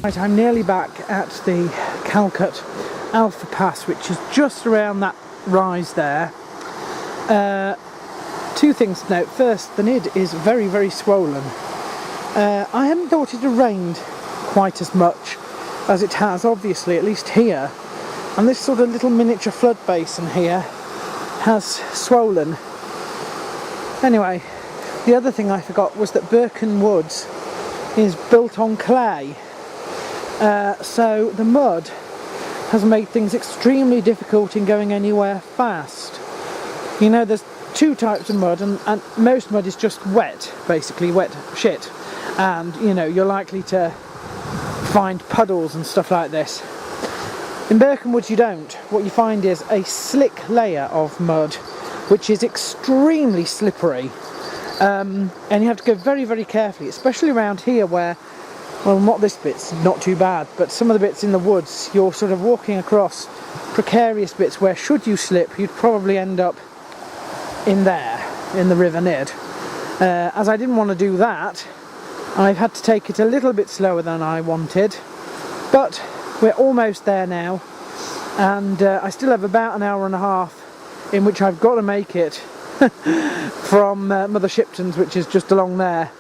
Right, I'm nearly back at the Calcut Alpha Pass, which is just around that rise there. Two things to note. First, the Nid is very, very swollen. I hadn't thought it had rained quite as much as it has, obviously, at least here. And this sort of little miniature flood basin here has swollen. Anyway, the other thing I forgot was that Birken Woods is built on clay. So the mud has made things extremely difficult in going anywhere fast. You know, there's two types of mud, and most mud is just wet, basically wet shit. And, you know, you're likely to find puddles and stuff like this. In Birken Woods you don't. What you find is a slick layer of mud, which is extremely slippery. And you have to go very, very carefully, especially around here where, well, not this bit's not too bad, but some of the bits in the woods, you're sort of walking across precarious bits where, should you slip, you'd probably end up in there, in the River Nid. As I didn't want to do that, I've had to take it a little bit slower than I wanted, but we're almost there now, and I still have about an hour and a half in which I've got to make it from Mother Shipton's, which is just along there,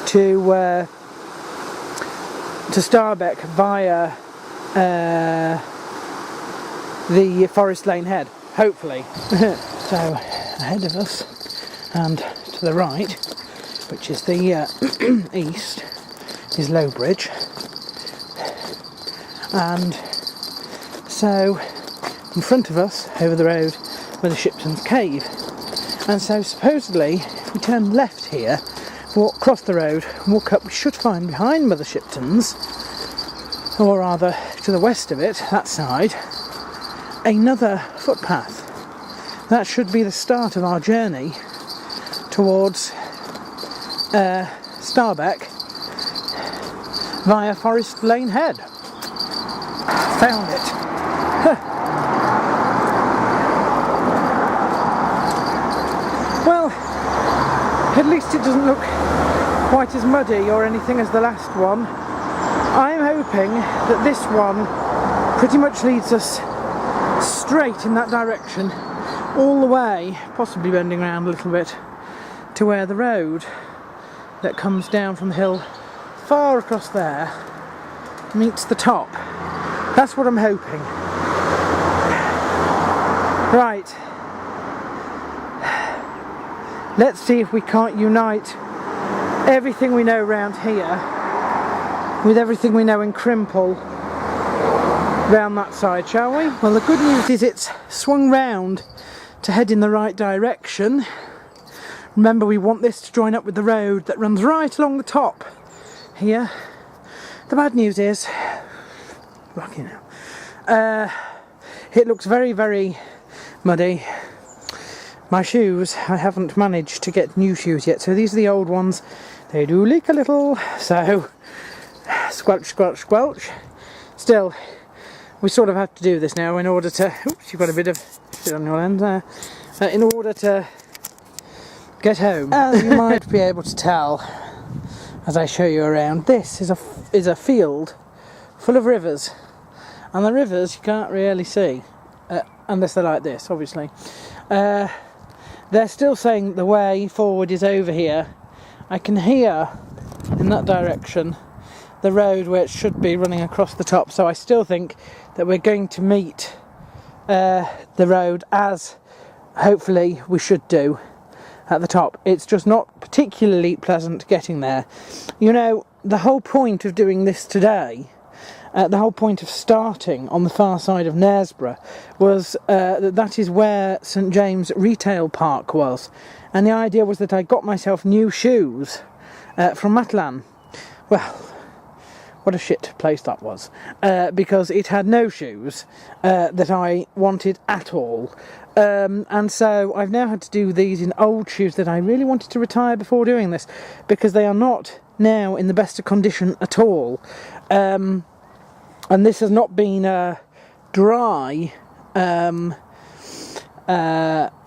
to Starbeck via the Forest Lane Head, hopefully. So ahead of us and to the right, which is the east, is Lowbridge, and so in front of us, over the road, Mother Shipton's cave. And so supposedly, if we turn left here, walk across the road, walk up, we should find behind Mother Shipton's, or rather to the west of it, that side, another footpath. That should be the start of our journey towards Starbeck via Forest Lane Head. Found it. Well, at least it doesn't look quite as muddy or anything as the last one. I'm hoping that this one pretty much leads us straight in that direction, all the way, possibly bending around a little bit, to where the road that comes down from the hill far across there meets the top. That's what I'm hoping. Right. Let's see if we can't unite everything we know around here with everything we know in Crimple round that side, shall we? Well, the good news is it's swung round to head in the right direction. Remember, we want this to join up with the road that runs right along the top here. The bad news is, lucky now, it looks very, very muddy. My shoes, I haven't managed to get new shoes yet, so these are the old ones. They do leak a little, so squelch, squelch, squelch. Still, we sort of have to do this now in order to, oops, you've got a bit of shit on your hand there, in order to get home. As you might be able to tell as I show you around, this is a field full of rivers, and the rivers you can't really see unless they're like this, obviously. They're still saying the way forward is over here. I can hear in that direction the road where it should be running across the top, so I still think that we're going to meet the road as hopefully we should do at the top. It's just not particularly pleasant getting there. You know, the whole point of doing this today, the whole point of starting on the far side of Knaresborough was that is where St James Retail Park was, and the idea was that I got myself new shoes from Matlan. Well, what a shit place that was, because it had no shoes that I wanted at all. And so I've now had to do these in old shoes that I really wanted to retire before doing this, because they are not now in the best of condition at all. And this has not been a dry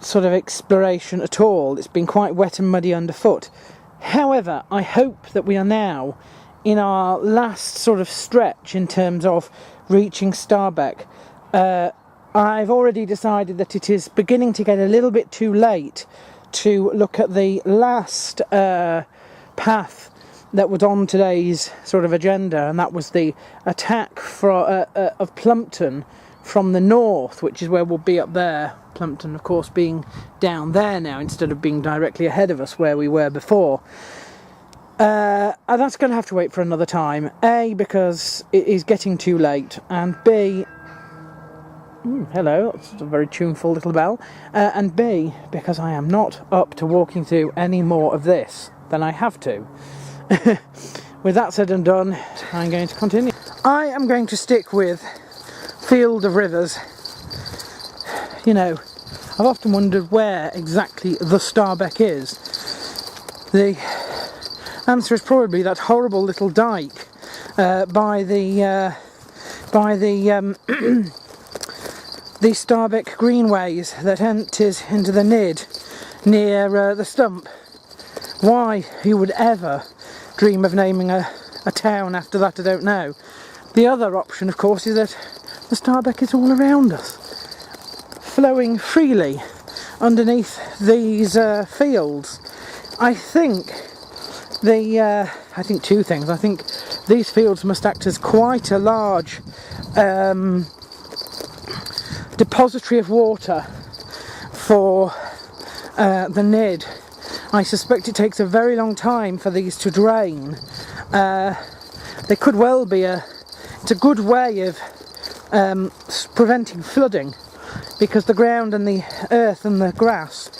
sort of exploration at all. It's been quite wet and muddy underfoot. However, I hope that we are now in our last sort of stretch in terms of reaching Starbeck. I've already decided that it is beginning to get a little bit too late to look at the last path that was on today's sort of agenda, and that was the attack of Plumpton from the north, which is where we'll be up there. Plumpton, of course, being down there now instead of being directly ahead of us where we were before. That's going to have to wait for another time. A, because it is getting too late, and B, hello, that's a very tuneful little bell, and B, because I am not up to walking through any more of this than I have to. With that said and done, I'm going to continue. I am going to stick with Field of Rivers. You know, I've often wondered where exactly the Starbeck is. The answer is probably that horrible little dike by the the Starbeck Greenways that empties into the Nid near the Stump. Why you would ever dream of naming a town after that, I don't know. The other option, of course, is that the Starbeck is all around us, flowing freely underneath these fields. I think two things. I think these fields must act as quite a large depository of water for the Nid. I suspect it takes a very long time for these to drain. They could well be it's a good way of preventing flooding, because the ground and the earth and the grass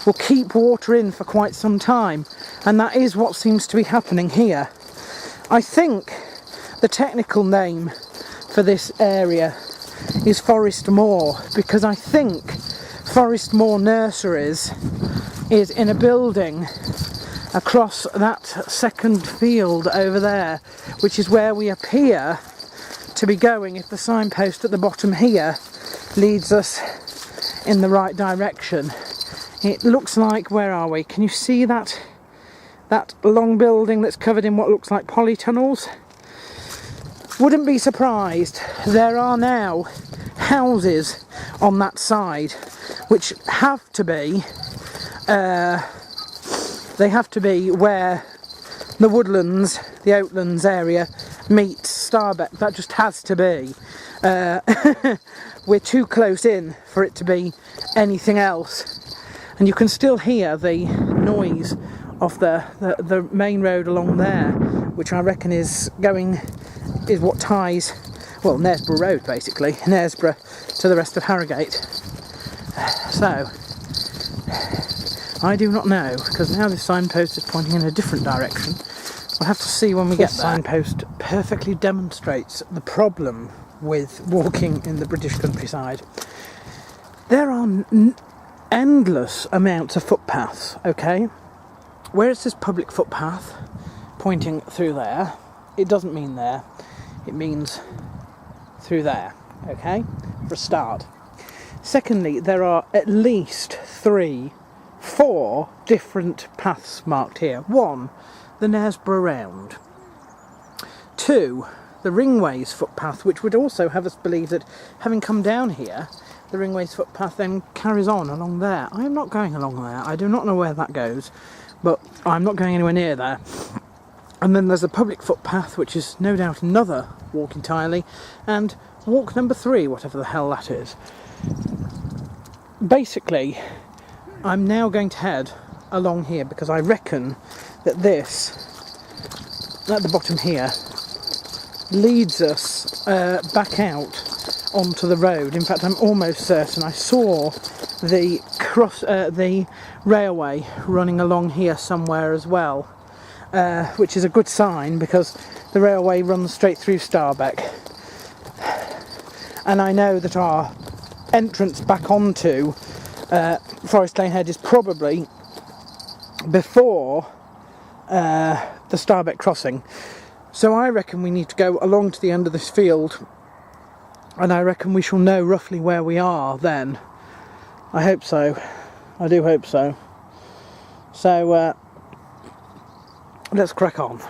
will keep water in for quite some time, and that is what seems to be happening here. I think the technical name for this area is Forest Moor, because I think Forest Moor Nurseries is in a building across that second field over there, which is where we appear to be going if the signpost at the bottom here leads us in the right direction. It looks like, where are we? Can you see that long building that's covered in what looks like polytunnels? Wouldn't be surprised. There are now houses on that side which have to be they have to be where the woodlands, the Oatlands area meets Starbeck. That just has to be. We're too close in for it to be anything else, and you can still hear the noise of the main road along there, which I reckon is what ties, well, Knaresborough Road basically, Knaresborough to the rest of Harrogate. So I do not know, because now this signpost is pointing in a different direction. We'll have to see when we get there. The signpost perfectly demonstrates the problem with walking in the British countryside. There are endless amounts of footpaths, okay? Where it says public footpath pointing through there, it doesn't mean there, it means through there, okay? For a start. Secondly, there are at least 4 different paths marked here. 1, the Knaresborough Round. 2, the Ringways footpath, which would also have us believe that, having come down here, the Ringways footpath then carries on along there. I am not going along there. I do not know where that goes, but I'm not going anywhere near there. And then there's a public footpath, which is no doubt another walk entirely, and walk number 3, whatever the hell that is. Basically, I'm now going to head along here, because I reckon that this, at the bottom here, leads us back out onto the road. In fact, I'm almost certain I saw the railway running along here somewhere as well, which is a good sign, because the railway runs straight through Starbeck, and I know that our entrance back onto Forest Lane Head is probably before the Starbeck crossing. So I reckon we need to go along to the end of this field, and I reckon we shall know roughly where we are then. I hope so. I do hope so. So let's crack on.